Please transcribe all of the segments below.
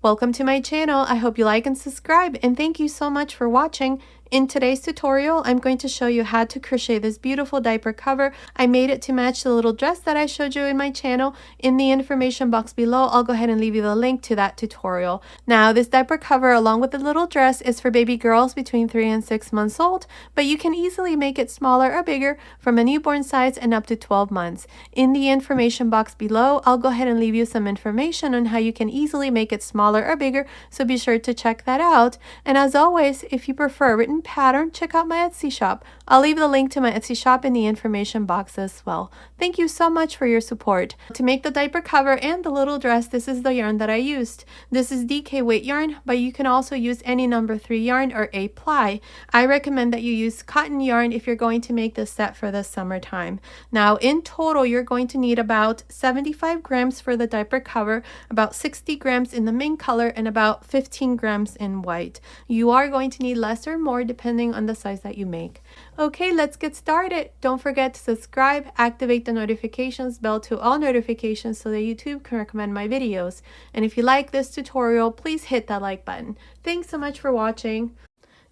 Welcome to my channel. I hope you like and subscribe, and thank you so much for watching. In today's tutorial, I'm going to show you how to crochet this beautiful diaper cover. I made it to match the little dress that I showed you in my channel. In the information box below, I'll go ahead and leave you the link to that tutorial. Now, this diaper cover along with the little dress is for baby girls between 3 and 6 months old, but you can easily make it smaller or bigger from a newborn size and up to 12 months. In the information box below, I'll go ahead and leave you some information on how you can easily make it smaller or bigger, so be sure to check that out. And as always, if you prefer a written pattern, check out my Etsy shop. I'll leave the link to my Etsy shop in the information box as well. Thank you so much for your support. To make the diaper cover and the little dress, this is the yarn that I used. This is DK weight yarn, but you can also use any number 3 yarn or A ply. I recommend that you use cotton yarn if you're going to make this set for the summertime. Now, in total, you're going to need about 75 grams for the diaper cover, about 60 grams in the main color, and about 15 grams in white. You are going to need less or more depending on the size that you make. Okay, let's get started. Don't forget to subscribe, activate the notifications bell to all notifications so that YouTube can recommend my videos. And if you like this tutorial, please hit that like button. Thanks so much for watching.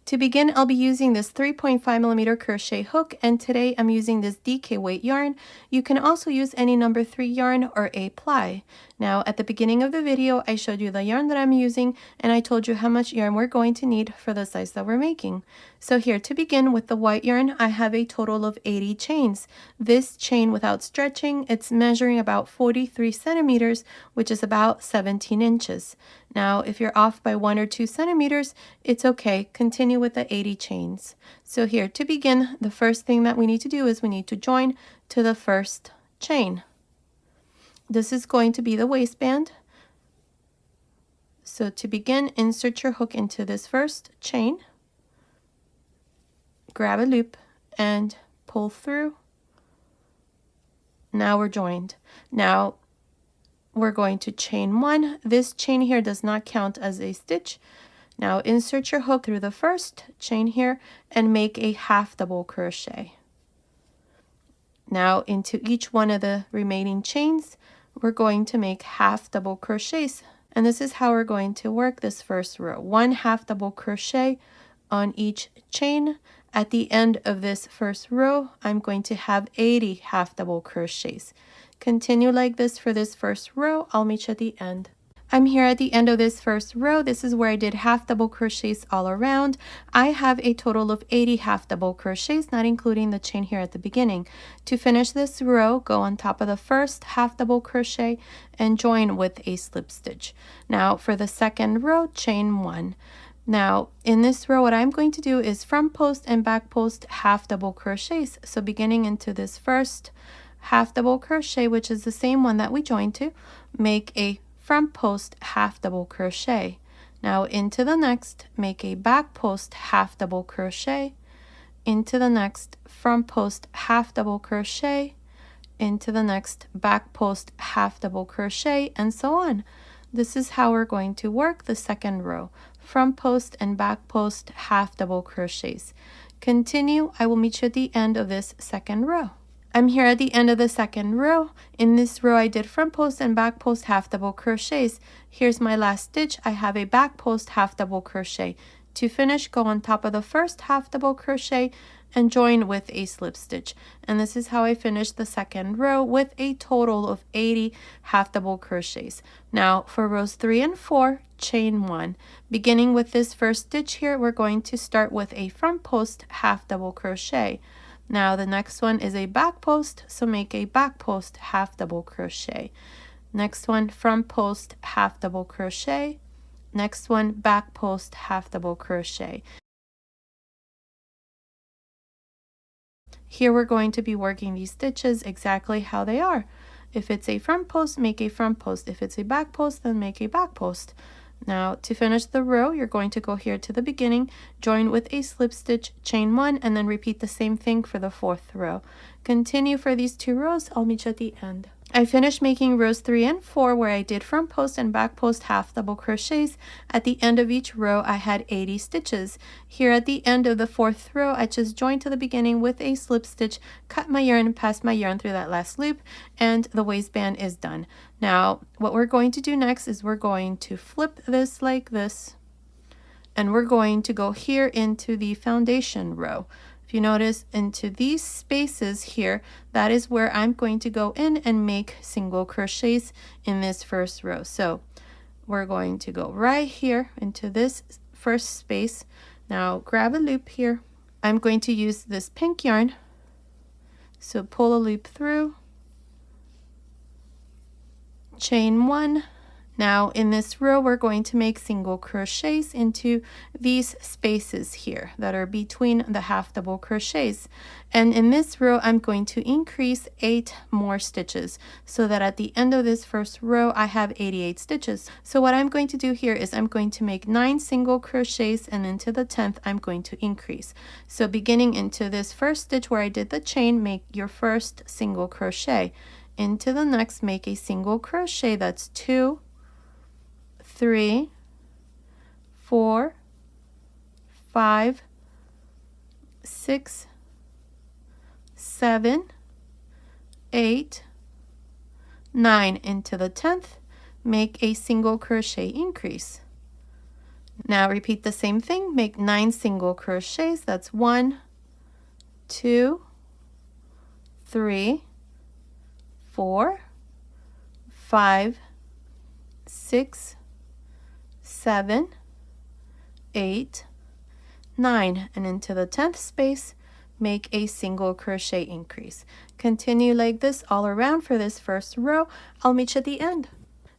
To begin, I'll be using this 3.5mm crochet hook, and today I'm using this DK weight yarn. You can also use any number 3 yarn or A ply. Now, at the beginning of the video, I showed you the yarn that I'm using, and I told you how much yarn we're going to need for the size that we're making. So here, to begin with the white yarn, I have a total of 80 chains. This chain without stretching, it's measuring about 43 centimeters, which is about 17 inches. Now, if you're off by 1 or 2 centimeters, it's okay. Continue with the 80 chains. So here, to begin, the first thing that we need to do is we need to join to the first chain. This is going to be the waistband. So to begin, insert your hook into this first chain, grab a loop, and pull through. Now we're joined. Now we're going to chain 1. This chain here does not count as a stitch. Now insert your hook through the first chain here and make a half double crochet. Now into each one of the remaining chains, we're going to make half double crochets, and this is how we're going to work this first row. 1 half double crochet on each chain. At the end of this first row, I'm going to have 80 half double crochets. Continue like this for this first row. I'll meet you at the end. I'm here at the end of this first row. This is where I did half double crochets all around. I have a total of 80 half double crochets, not including the chain here at the beginning. To finish this row, go on top of the first half double crochet and join with a slip stitch. Now for the second row, chain 1. Now in this row, what I'm going to do is front post and back post half double crochets. So beginning into this first half double crochet, which is the same one that we joined to, make a front post half double crochet. Now into the next, make a back post half double crochet, into the next front post half double crochet, into the next back post half double crochet, and so on. This is how we're going to work the second row. Front post and back post half double crochets. Continue. I will meet you at the end of this second row. I'm here at the end of the second row. In this row, I did front post and back post half double crochets. Here's my last stitch. I have a back post half double crochet. To finish, go on top of the first half double crochet and join with a slip stitch. And this is how I finished the second row with a total of 80 half double crochets. Now for rows 3 and 4, chain 1. Beginning with this first stitch here, we're going to start with a front post half double crochet. Now the next one is a back post, so make a back post half double crochet. Next one, front post half double crochet. Next one, back post half double crochet. Here we're going to be working these stitches exactly how they are. If it's a front post, make a front post. If it's a back post, then make a back post. Now to finish the row, you're going to go here to the beginning, join with a slip stitch, chain 1, and then repeat the same thing for the fourth row. Continue for these 2 rows. I'll meet you at the end. I finished making rows 3 and 4 where I did front post and back post half double crochets. At the end of each row I had 80 stitches. Here at the end of the 4th row I just joined to the beginning with a slip stitch, cut my yarn and passed my yarn through that last loop, and the waistband is done. Now what we're going to do next is we're going to flip this like this, and we're going to go here into the foundation row. If you notice, into these spaces here, that is where I'm going to go in and make single crochets in this first row. So we're going to go right here into this first space. Now grab a loop here. I'm going to use this pink yarn. So pull a loop through, chain 1. Now in this row we're going to make single crochets into these spaces here that are between the half double crochets, and in this row I'm going to increase 8 more stitches so that at the end of this first row I have 88 stitches. So what I'm going to do here is I'm going to make 9 single crochets, and into the 10th I'm going to increase. So beginning into this first stitch where I did the chain, make your first single crochet. Into the next, make a single crochet. That's 2, 3, 4, 5, 6, 7, 8, 9. Into the 10th, make a single crochet increase. Now repeat the same thing, make 9 single crochets. That's 1, 2, 3, 4, 5, 6, 7, 8, 9, and into the 10th space make a single crochet increase. Continue like this all around for this first row. I'll meet you at the end.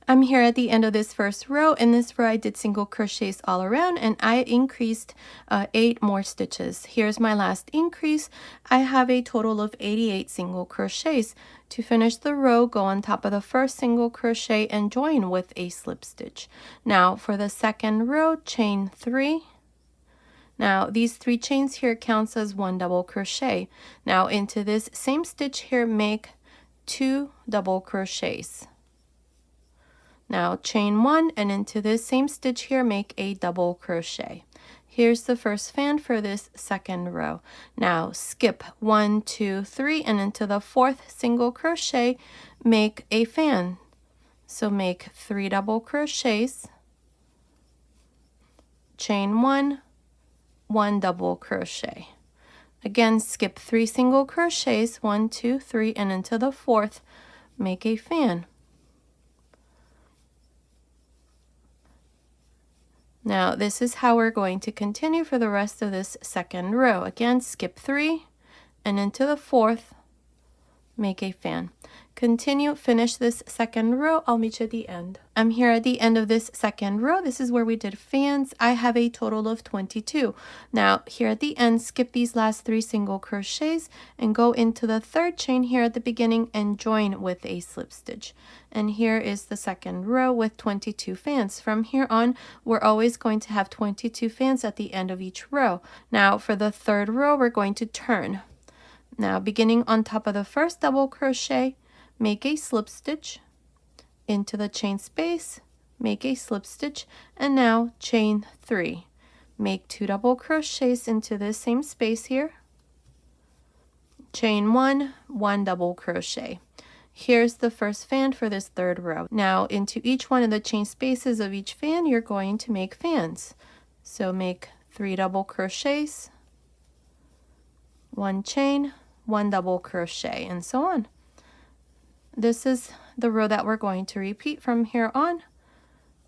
I'm here at the end of this first row. In this row I did single crochets all around, and I increased 8 more stitches. Here's my last increase. I have a total of 88 single crochets. To finish the row, go on top of the first single crochet and join with a slip stitch. Now for the second row, chain 3. Now these 3 chains here counts as 1 double crochet. Now into this same stitch here, make 2 double crochets. Now chain 1, and into this same stitch here make a double crochet. Here's the first fan for this second row. Now skip 1, 2, 3, and into the 4th single crochet make a fan. So make 3 double crochets, chain 1, 1 double crochet. Again, skip 3 single crochets, 1, 2, 3, and into the 4th make a fan. Now this is how we're going to continue for the rest of this second row. Again, skip 3 and into the 4th make a fan. Continue, finish this second row. I'll meet you at the end. I'm here at the end of this second row. This is where we did fans. I have a total of 22. Now here at the end, skip these last 3 single crochets and go into the 3rd chain here at the beginning and join with a slip stitch. And here is the second row with 22 fans. From here on, we're always going to have 22 fans at the end of each row. Now for the 3rd row, we're going to turn. Now beginning on top of the first double crochet, make a slip stitch, into the chain space, make a slip stitch, and now chain 3. Make 2 double crochets into this same space here, chain 1, 1 double crochet. Here's the first fan for this 3rd row. Now into each one of the chain spaces of each fan, you're going to make fans. So make 3 double crochets, 1 chain, 1 double crochet, and so on. This is the row that we're going to repeat from here on,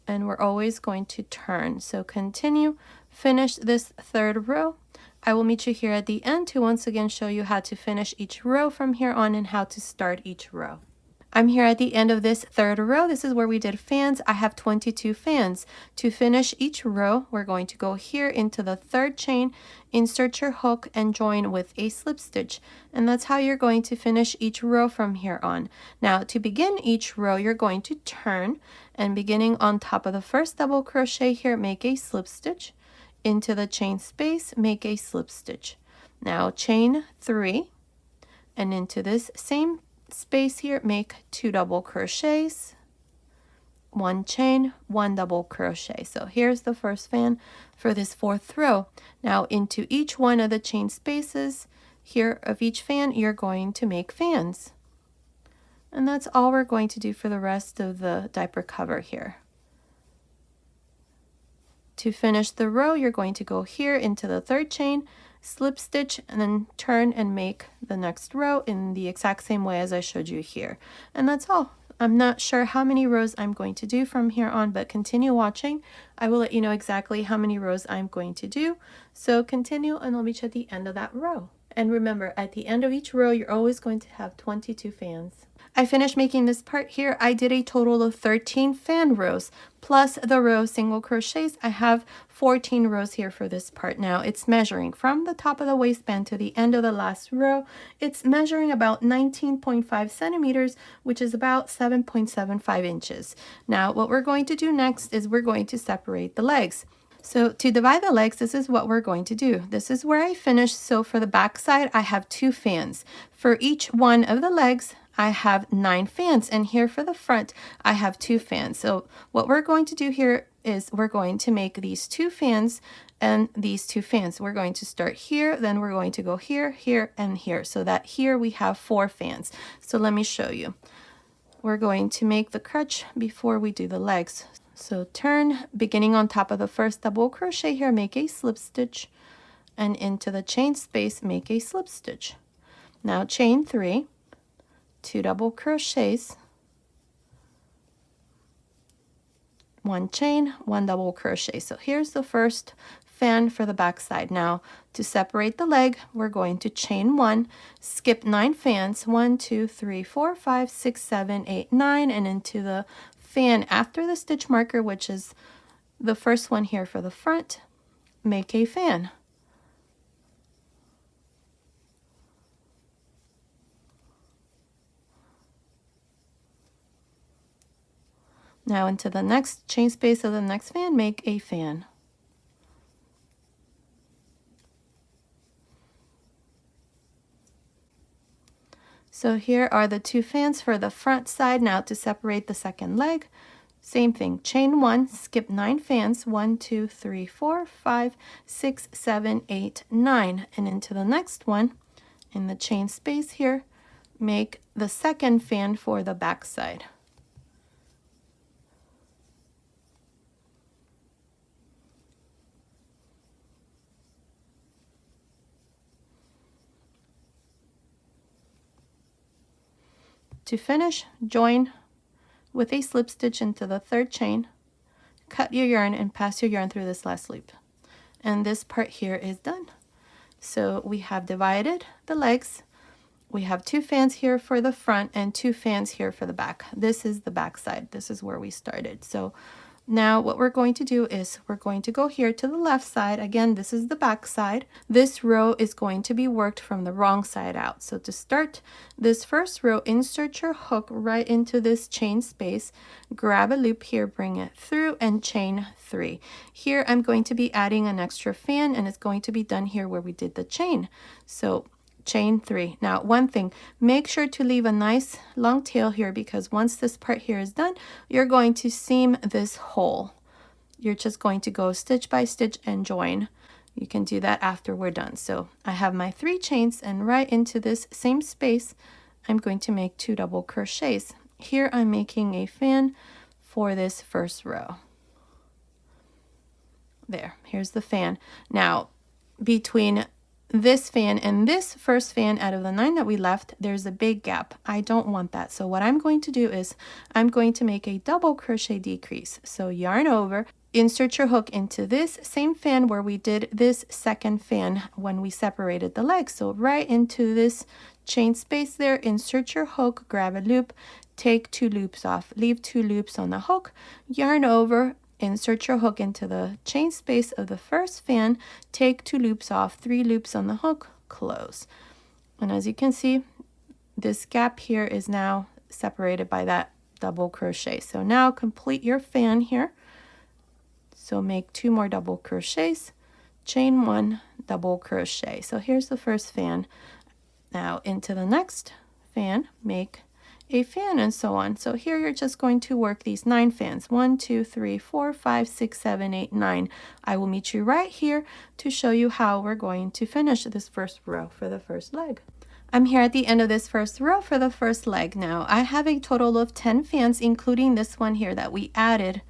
and we're always going to turn. So continue, finish this 3rd row. I will meet you here at the end to once again show you how to finish each row from here on and how to start each row. I'm here at the end of this 3rd row. This is where we did fans. I have 22 fans. To finish each row, we're going to go here into the 3rd chain, insert your hook, and join with a slip stitch. And that's how you're going to finish each row from here on. Now, to begin each row, you're going to turn, and beginning on top of the first double crochet here, make a slip stitch. Into the chain space, make a slip stitch. Now chain 3, and into this same space here, make 2 double crochets, 1 chain, 1 double crochet. So here's the first fan for this 4th row. Now into each one of the chain spaces here of each fan, you're going to make fans. And that's all we're going to do for the rest of the diaper cover here. To finish the row, you're going to go here into the 3rd chain, slip stitch, and then turn and make the next row in the exact same way as I showed you here. And that's all. I'm not sure how many rows I'm going to do from here on, but continue watching. I will let you know exactly how many rows I'm going to do. So continue and I'll meet you at the end of that row. And remember, at the end of each row, you're always going to have 22 fans. I finished making this part here. I did a total of 13 fan rows plus the row single crochets. I have 14 rows here for this part. Now it's measuring from the top of the waistband to the end of the last row. It's measuring about 19.5 centimeters, which is about 7.75 inches. Now what we're going to do next is we're going to separate the legs. So to divide the legs, this is what we're going to do. This is where I finished. So for the back side, I have 2 fans. For each one of the legs, I have 9 fans, and here for the front, I have 2 fans. So what we're going to do here is we're going to make these 2 fans and these 2 fans. We're going to start here, then we're going to go here, here, and here, so that here we have 4 fans. So let me show you. We're going to make the crutch before we do the legs. So turn, beginning on top of the first double crochet here, make a slip stitch, and into the chain space, make a slip stitch. Now chain 3, 2 double crochets, 1 chain, 1 double crochet. So here's the first fan for the back side. Now to separate the leg, we're going to chain 1, skip 9 fans, 1, 2, 3, 4, 5, 6, 7, 8, 9, and into the fan after the stitch marker, which is the first one here for the front, make a fan. Now into the next chain space of the next fan, make a fan. So here are the 2 fans for the front side. Now to separate the second leg, same thing, chain 1, skip 9 fans, 1, 2, 3, 4, 5, 6, 7, 8, 9, and into the next one, in the chain space here, make the second fan for the back side. To finish, join with a slip stitch into the 3rd chain, cut your yarn and pass your yarn through this last loop. And this part here is done. So we have divided the legs. We have 2 fans here for the front and 2 fans here for the back. This is the back side. This is where we started. So now what we're going to do is we're going to go here to the left side. Again, this is the back side. This row is going to be worked from the wrong side out. So to start this first row, insert your hook right into this chain space, grab a loop here, bring it through, and chain 3. Here I'm going to be adding an extra fan, and it's going to be done here where we did the chain. So chain 3. Now one thing, make sure to leave a nice long tail here, because once this part here is done, you're going to seam this hole. You're just going to go stitch by stitch and join. You can do that after we're done. So I have my 3 chains, and right into this same space I'm going to make 2 double crochets. Here I'm making a fan for this first row. There, here's the fan. Now between this fan and this first fan out of the 9 that we left, there's a big gap. I don't want that. So what I'm going to do is I'm going to make a double crochet decrease. So yarn over, insert your hook into this same fan where we did this second fan when we separated the legs. So right into this chain space there, insert your hook, grab a loop, take 2 loops off, leave 2 loops on the hook, yarn over, insert your hook into the chain space of the first fan, take 2 loops off, 3 loops on the hook, close. And as you can see, this gap here is now separated by that double crochet. So now complete your fan here. So make 2 more double crochets, chain 1, double crochet. So here's the first fan. Now into the next fan, make a fan, and so on. So here you're just going to work these 9 fans. 1, 2, 3, 4, 5, 6, 7, 8, 9. I will meet you right here to show you how we're going to finish this first row for the first leg. I'm here at the end of this first row for the first leg. Now I have a total of 10 fans, including this one here that we added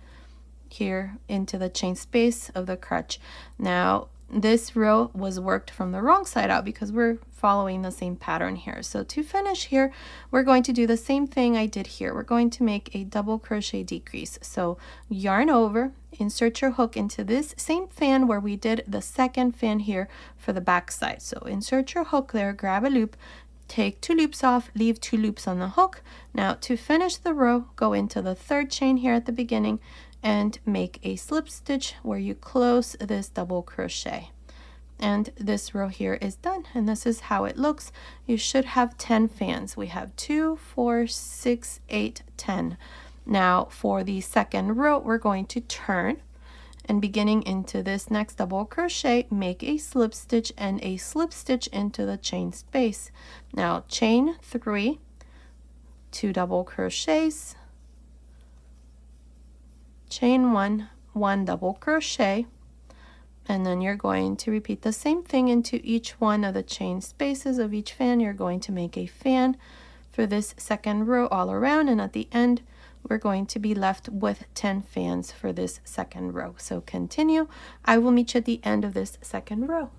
here into the chain space of the crutch. Now this row was worked from the wrong side out because we're following the same pattern here. So to finish here, we're going to do the same thing I did here. We're going to make a double crochet decrease. So yarn over, insert your hook into this same fan where we did the second fan here for the back side. So insert your hook there, grab a loop, take 2 loops off, leave 2 loops on the hook. Now to finish the row, go into the 3rd chain here at the beginning and make a slip stitch where you close this double crochet. And this row here is done, and this is how it looks. You should have 10 fans. We have 2, 4, 6, 8, 10. Now for the second row, we're going to turn, and beginning into this next double crochet, make a slip stitch and a slip stitch into the chain space. Now chain 3, 2 double crochets, chain 1, 1 double crochet, and then you're going to repeat the same thing into each one of the chain spaces of each fan. You're going to make a fan for this second row all around, and at the end we're going to be left with 10 fans for this second row. So continue. I will meet you at the end of this second row.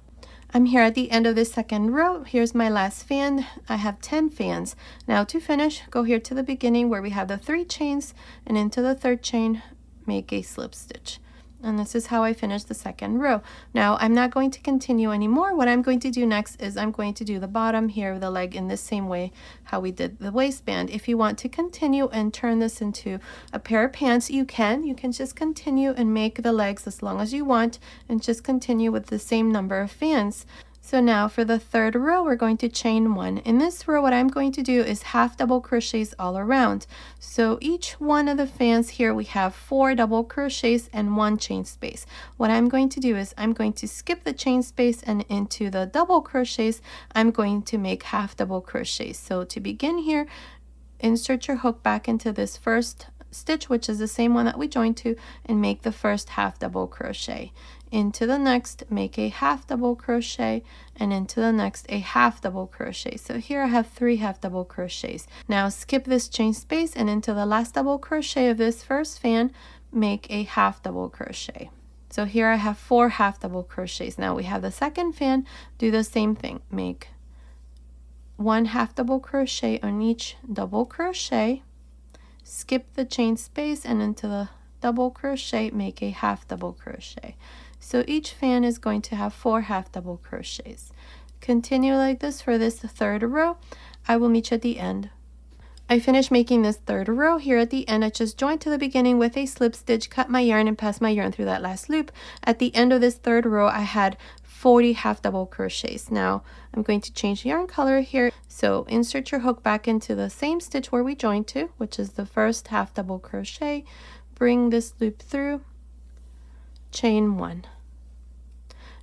I'm here at the end of this second row. Here's my last fan. I have 10 fans. Now to finish, go here to the beginning where we have the 3 chains, and into the 3rd chain make a slip stitch. And this is how I finish the second row. Now I'm not going to continue anymore. What I'm going to do next is I'm going to do the bottom here of the leg in the same way how we did the waistband. If you want to continue and turn this into a pair of pants, you can. You can just continue and make the legs as long as you want and just continue with the same number of fans. So now for the 3rd row, we're going to chain 1. In this row, what I'm going to do is half double crochets all around. So each one of the fans here, we have 4 double crochets and 1 chain space. What I'm going to do is I'm going to skip the chain space, and into the double crochets, I'm going to make half double crochets. So to begin here, insert your hook back into this first stitch, which is the same one that we joined to, and make the first half double crochet. Into the next, make a half double crochet, and into the next a half double crochet. So here I have 3 half double crochets. Now skip this chain space, and into the last double crochet of this first fan, make a half double crochet. So here I have 4 half double crochets. Now we have the second fan, do the same thing. Make 1 half double crochet on each double crochet, skip the chain space, and into the double crochet, make a half double crochet. So each fan is going to have 4 half double crochets. Continue like this for this 3rd row. I will meet you at the end. I finished making this 3rd row. Here at the end, I just joined to the beginning with a slip stitch, cut my yarn, and passed my yarn through that last loop. At the end of this 3rd row, I had 40 half double crochets. Now I'm going to change the yarn color here. So insert your hook back into the same stitch where we joined to, which is the first half double crochet. Bring this loop through, chain 1.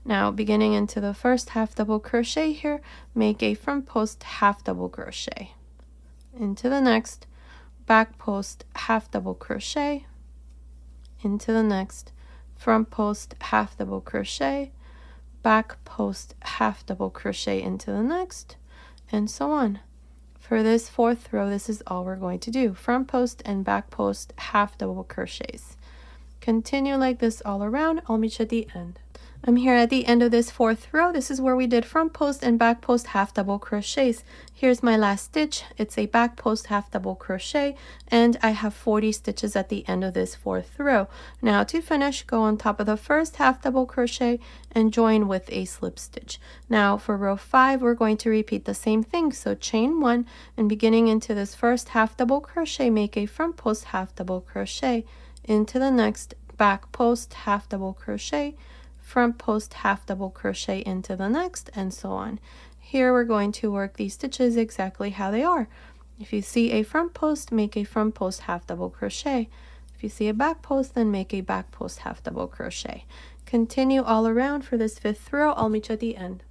Now beginning into the first half double crochet here, make a front post half double crochet. Into the next, back post half double crochet. Into the next, front post half double crochet, back post half double crochet into the next, and so on. For this 4th row, this is all we're going to do. Front post and back post half double crochets. Continue like this all around. I'll meet you at the end. I'm here at the end of this 4th row. This is where we did front post and back post half double crochets. Here's my last stitch. It's a back post half double crochet, and I have 40 stitches at the end of this 4th row. Now to finish, go on top of the first half double crochet and join with a slip stitch. Now for row 5, we're going to repeat the same thing. So chain 1, and beginning into this first half double crochet, make a front post half double crochet. Into the next, back post half double crochet, front post half double crochet into the next, and so on. Here we're going to work these stitches exactly how they are. If you see a front post, make a front post half double crochet. If you see a back post, then make a back post half double crochet. Continue all around for this 5th row. I'll meet you at the end.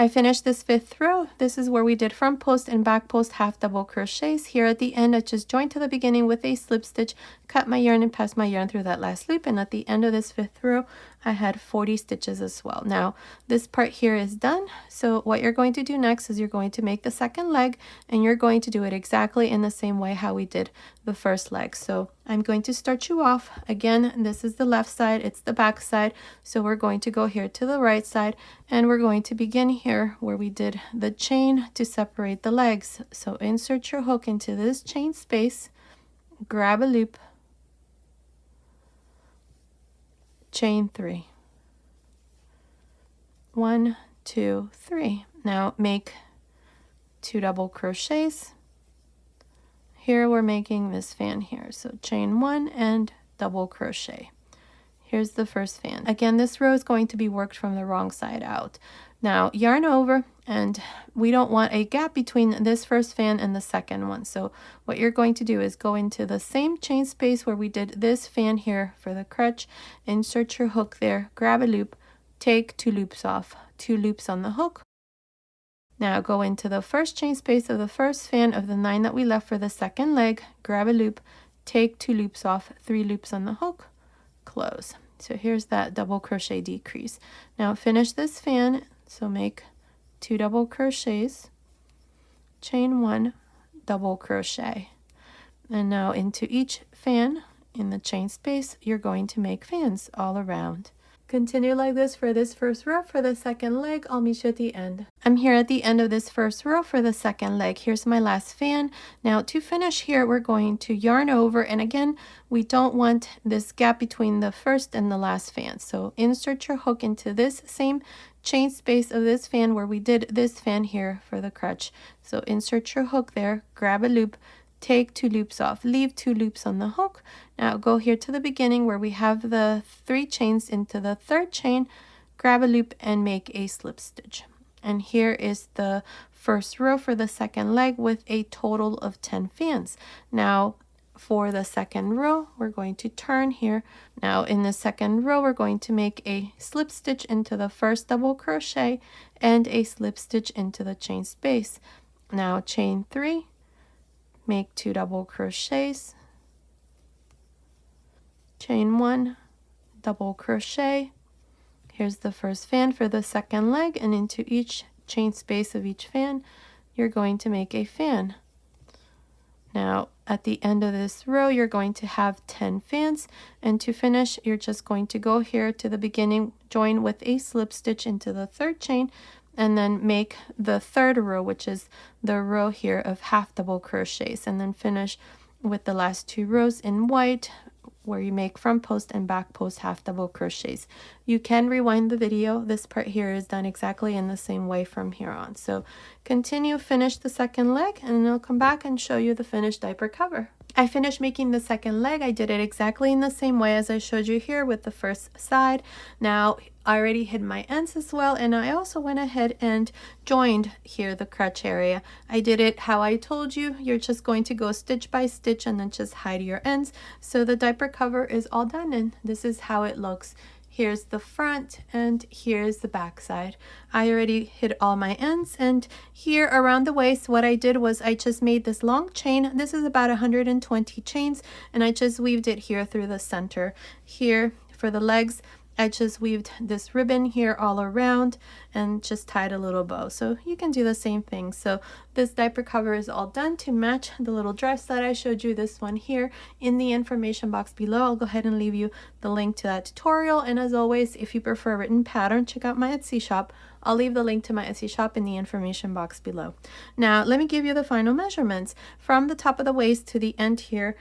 I finished this 5th row. This is where we did front post and back post half double crochets. Here at the end, I just joined to the beginning with a slip stitch, cut my yarn and passed my yarn through that last loop. And at the end of this 5th row, I had 40 stitches as well. Now, this part here is done. So what you're going to do next is you're going to make the second leg, and you're going to do it exactly in the same way how we did the first leg. So I'm going to start you off. Again, this is the left side, it's the back side. So we're going to go here to the right side, and we're going to begin here where we did the chain to separate the legs. So insert your hook into this chain space, grab a loop, chain 3. 1, 2, 3. Now make 2 double crochets. Here we're making this fan here. So chain 1 and double crochet. Here's the first fan. Again, this row is going to be worked from the wrong side out. Now yarn over, and we don't want a gap between this first fan and the second one. So what you're going to do is go into the same chain space where we did this fan here for the crutch, insert your hook there, grab a loop, take 2 loops off, 2 loops on the hook. Now go into the first chain space of the first fan of the 9 that we left for the second leg, grab a loop, take 2 loops off, 3 loops on the hook, close. So here's that double crochet decrease. Now finish this fan, so make 2 double crochets, chain 1, double crochet. And now into each fan in the chain space, you're going to make fans all around. Continue like this for this first row. For the second leg, I'll meet you at the end. I'm here at the end of this first row for the second leg. Here's my last fan. Now to finish here, we're going to yarn over, and again, we don't want this gap between the first and the last fan. So insert your hook into this same chain space of this fan where we did this fan here for the crutch. So insert your hook there, grab a loop, take 2 loops off, leave 2 loops on the hook. Now go here to the beginning where we have the 3 chains into the 3rd chain, grab a loop and make a slip stitch. And here is the first row for the second leg with a total of 10 fans. Now for the second row, we're going to turn here. Now in the second row, we're going to make a slip stitch into the first double crochet and a slip stitch into the chain space. Now chain 3, make 2 double crochets, chain 1, double crochet. Here's the first fan for the second leg, and into each chain space of each fan, you're going to make a fan. Now at the end of this row, you're going to have 10 fans, and to finish, you're just going to go here to the beginning, join with a slip stitch into the 3rd chain, and then make the 3rd row, which is the row here of half double crochets, and then finish with the last 2 rows in white where you make front post and back post half double crochets. You can rewind the video. This part here is done exactly in the same way from here on. So continue, finish the second leg, and then I'll come back and show you the finished diaper cover. I finished making the second leg. I did it exactly in the same way as I showed you here with the first side. Now I already hid my ends as well, and I also went ahead and joined here the crutch area. I did it how I told you. You're just going to go stitch by stitch and then just hide your ends. So the diaper cover is all done, and this is how it looks. Here's the front and here's the back side. I already hid all my ends, and here around the waist what I did was I just made this long chain. This is about 120 chains, and I just weaved it here through the center. Here for the legs, I just weaved this ribbon here all around and just tied a little bow. So you can do the same thing. So this diaper cover is all done to match the little dress that I showed you, this one here. In the information box below, I'll go ahead and leave you the link to that tutorial. And as always, if you prefer a written pattern, check out my Etsy shop. I'll leave the link to my Etsy shop in the information box below. Now, let me give you the final measurements. From the top of the waist to the end here,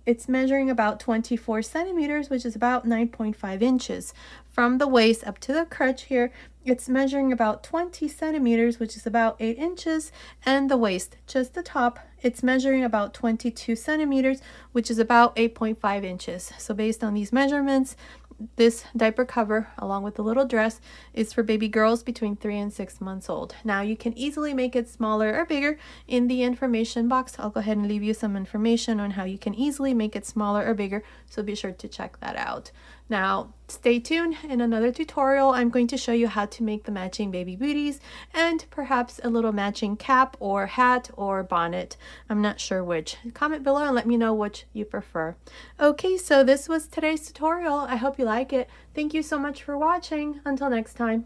it's measuring about 24 centimeters, which is about 9.5 inches. From the waist up to the crutch here, it's measuring about 20 centimeters, which is about 8 inches. And the waist, just the top, it's measuring about 22 centimeters, which is about 8.5 inches. So based on these measurements, this diaper cover, along with the little dress, is for baby girls between 3 and 6 months old. Now, you can easily make it smaller or bigger. In the information box, I'll go ahead and leave you some information on how you can easily make it smaller or bigger, so be sure to check that out. Now, Stay tuned. In another tutorial, I'm going to show you how to make the matching baby booties and perhaps a little matching cap or hat or bonnet. I'm not sure which. Comment below and let me know which you prefer. Okay, so this was today's tutorial. I hope you like it. Thank you so much for watching. Until next time.